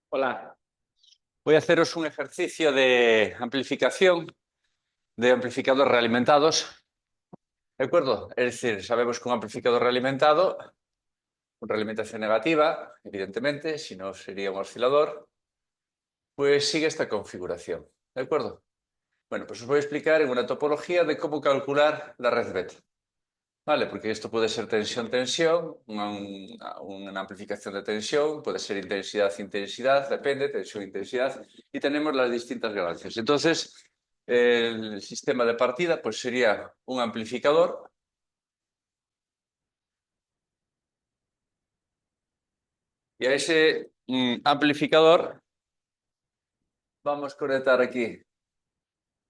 Hola, voy a haceros un ejercicio de amplificación de amplificadores realimentados, ¿de acuerdo? Es decir, sabemos que un amplificador realimentado, con realimentación negativa, evidentemente, si no sería un oscilador, pues sigue esta configuración, ¿de acuerdo? Bueno, pues os voy a explicar en una topología de cómo calcular la red beta, ¿vale? Porque esto puede ser tensión-tensión, una amplificación de tensión, puede ser intensidad-intensidad, depende, tensión-intensidad, y tenemos las distintas ganancias. Entonces, el sistema de partida pues sería un amplificador y a ese amplificador vamos a conectar aquí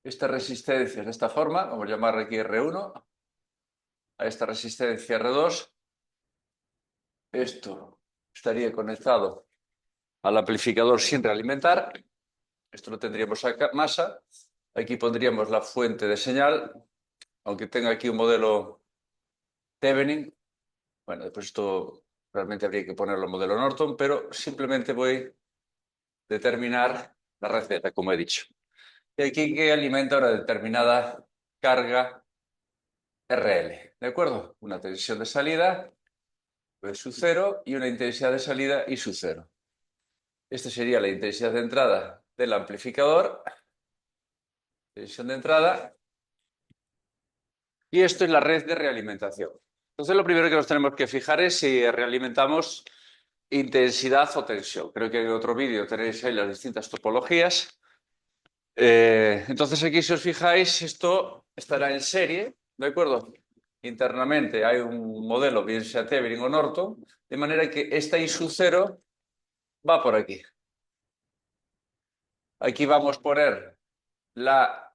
estas resistencias de esta forma, vamos a llamar aquí R1, a esta resistencia R2. Esto estaría conectado al amplificador sin realimentar. Esto lo tendríamos acá, masa. Aquí pondríamos la fuente de señal, aunque tenga aquí un modelo Thevenin. Bueno, después esto realmente habría que ponerlo en modelo Norton, pero simplemente voy a determinar la red beta, como he dicho. Y aquí que alimenta una determinada carga RL, ¿de acuerdo? Una tensión de salida, pues su cero, y una intensidad de salida y su cero. Esta sería la intensidad de entrada del amplificador, tensión de entrada, y esto es la red de realimentación. Entonces, lo primero que nos tenemos que fijar es si realimentamos intensidad o tensión. Creo que en otro vídeo tenéis ahí las distintas topologías. Entonces, aquí, si os fijáis, esto estará en serie, ¿de acuerdo? Internamente hay un modelo, bien sea Thevenin o Norton, de manera que esta I sub 0 va por aquí. Aquí vamos a poner la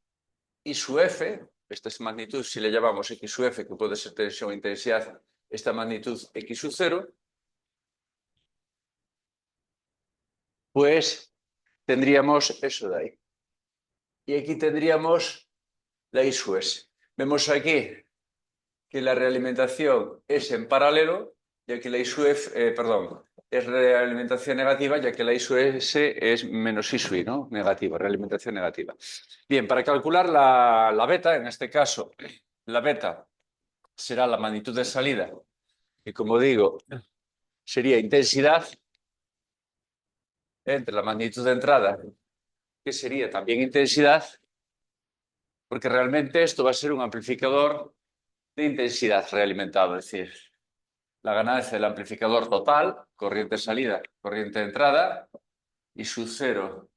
I sub F, esta es magnitud, si le llamamos X sub F, que puede ser tensión o intensidad, esta magnitud X sub 0, pues tendríamos eso de ahí. Y aquí tendríamos la I sub S. Vemos aquí que la realimentación es en paralelo, ya que la I sub F, perdón, es realimentación negativa, ya que la I sub S es menos I sub I, ¿no? Negativa, realimentación negativa. Bien, para calcular la beta, en este caso, la beta será la magnitud de salida, que como digo, sería intensidad entre la magnitud de entrada, que sería también intensidad, porque realmente esto va a ser un amplificador de intensidad realimentado, es decir, la ganancia del amplificador total, corriente salida, corriente entrada, y su cero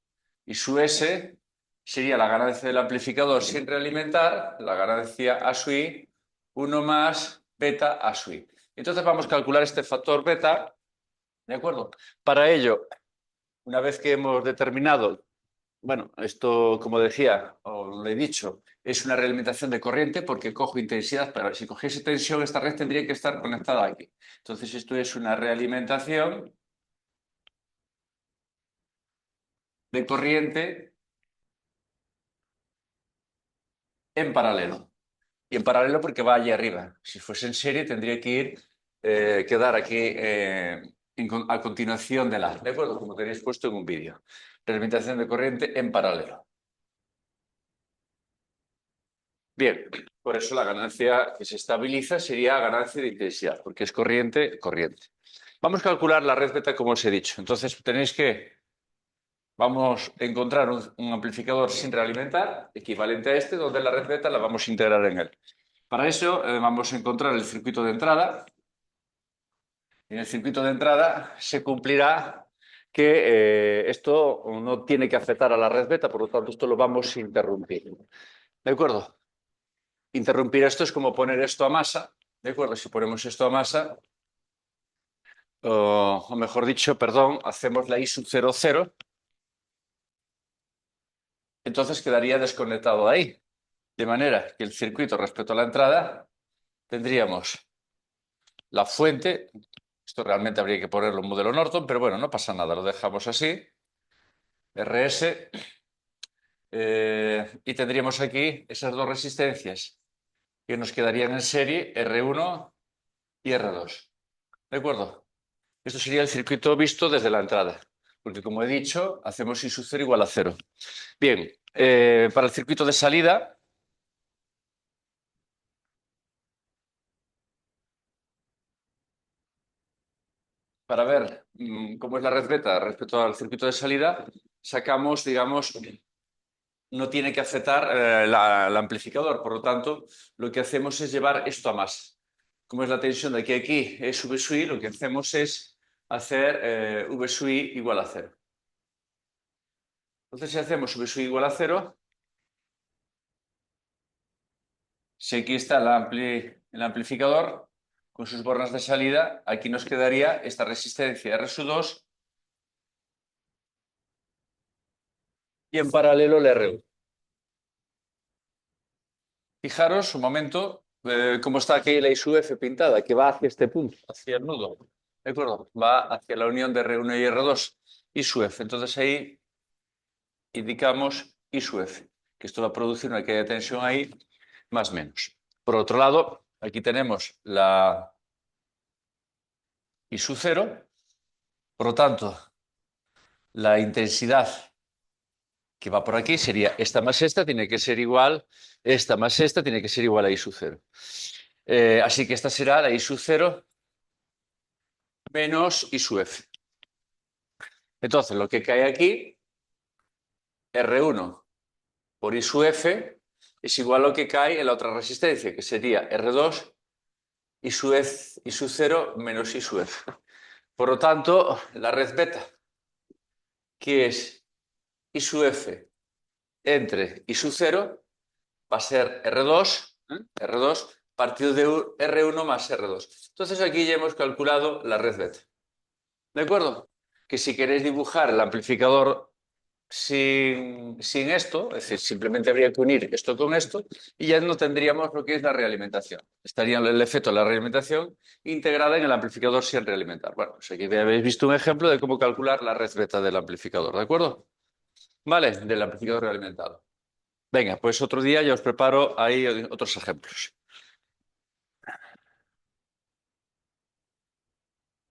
y su S sería la ganancia del amplificador sin realimentar, la ganancia A sub I, 1 más beta A sub I. Entonces vamos a calcular este factor beta, ¿de acuerdo? Para ello, una vez que hemos determinado, bueno, esto, como decía, o lo he dicho, es una realimentación de corriente porque cojo intensidad, pero si cogiese tensión, esta red tendría que estar conectada aquí. Entonces, esto es una realimentación de corriente en paralelo. Y en paralelo porque va allí arriba. Si fuese en serie, tendría que quedar aquí a continuación de la, ¿de acuerdo? Como tenéis puesto en un vídeo. Realimentación de corriente en paralelo. Bien, por eso la ganancia que se estabiliza sería ganancia de intensidad, porque es corriente, corriente. Vamos a calcular la red beta como os he dicho. Entonces tenéis que, vamos a encontrar un amplificador sin realimentar, equivalente a este, donde la red beta la vamos a integrar en él. Para eso vamos a encontrar el circuito de entrada. En el circuito de entrada se cumplirá que esto no tiene que afectar a la red beta, por lo tanto esto lo vamos a interrumpir. ¿De acuerdo? Interrumpir esto es como poner esto a masa, ¿de acuerdo? Si ponemos esto a masa, o mejor dicho, perdón, hacemos la I sub 0, 0, entonces quedaría desconectado de ahí. De manera que el circuito respecto a la entrada tendríamos la fuente, esto realmente habría que ponerlo en modelo Norton, pero bueno, no pasa nada, lo dejamos así, RS, y tendríamos aquí esas dos resistencias que nos quedarían en serie, R1 y R2. ¿De acuerdo? Esto sería el circuito visto desde la entrada. porque como he dicho, hacemos I sub 0 igual a 0. Bien, para el circuito de salida, para ver cómo es la red beta respecto al circuito de salida, sacamos, digamos, no tiene que aceptar el amplificador, por lo tanto, lo que hacemos es llevar esto a más. Como es la tensión de aquí a aquí, es V sub I, lo que hacemos es hacer V sub I igual a 0. Entonces, si hacemos V sub I igual a 0, si aquí está el amplificador con sus bornas de salida, aquí nos quedaría esta resistencia R sub 2 y en paralelo el R1. Fijaros un momento cómo está aquí la I sub F pintada, que va hacia este punto, hacia el nudo. ¿De acuerdo? Va hacia la unión de R1 y R2, I sub F. Entonces ahí indicamos I sub F, que esto va a producir una caída de tensión ahí, más o menos. Por otro lado, aquí tenemos la I sub 0, por lo tanto, la intensidad que va por aquí sería esta más esta, tiene que ser igual, esta más esta tiene que ser igual a I sub 0. Así que esta será la I sub 0 menos I sub F. Entonces, lo que cae aquí, R1 por I sub F, es igual a lo que cae en la otra resistencia, que sería R2 I sub 0 menos I sub F. Por lo tanto, la red beta, que es I sub F entre I sub 0, va a ser R2 partido de R1 más R2. Entonces aquí ya hemos calculado la red beta. ¿De acuerdo? Que si queréis dibujar el amplificador sin esto, es decir, simplemente habría que unir esto con esto y ya no tendríamos lo que es la realimentación. Estaría el efecto de la realimentación integrada en el amplificador sin realimentar. Bueno, pues aquí habéis visto un ejemplo de cómo calcular la red beta del amplificador, ¿de acuerdo? Vale, del amplificador realimentado. Venga, pues otro día ya os preparo ahí otros ejemplos.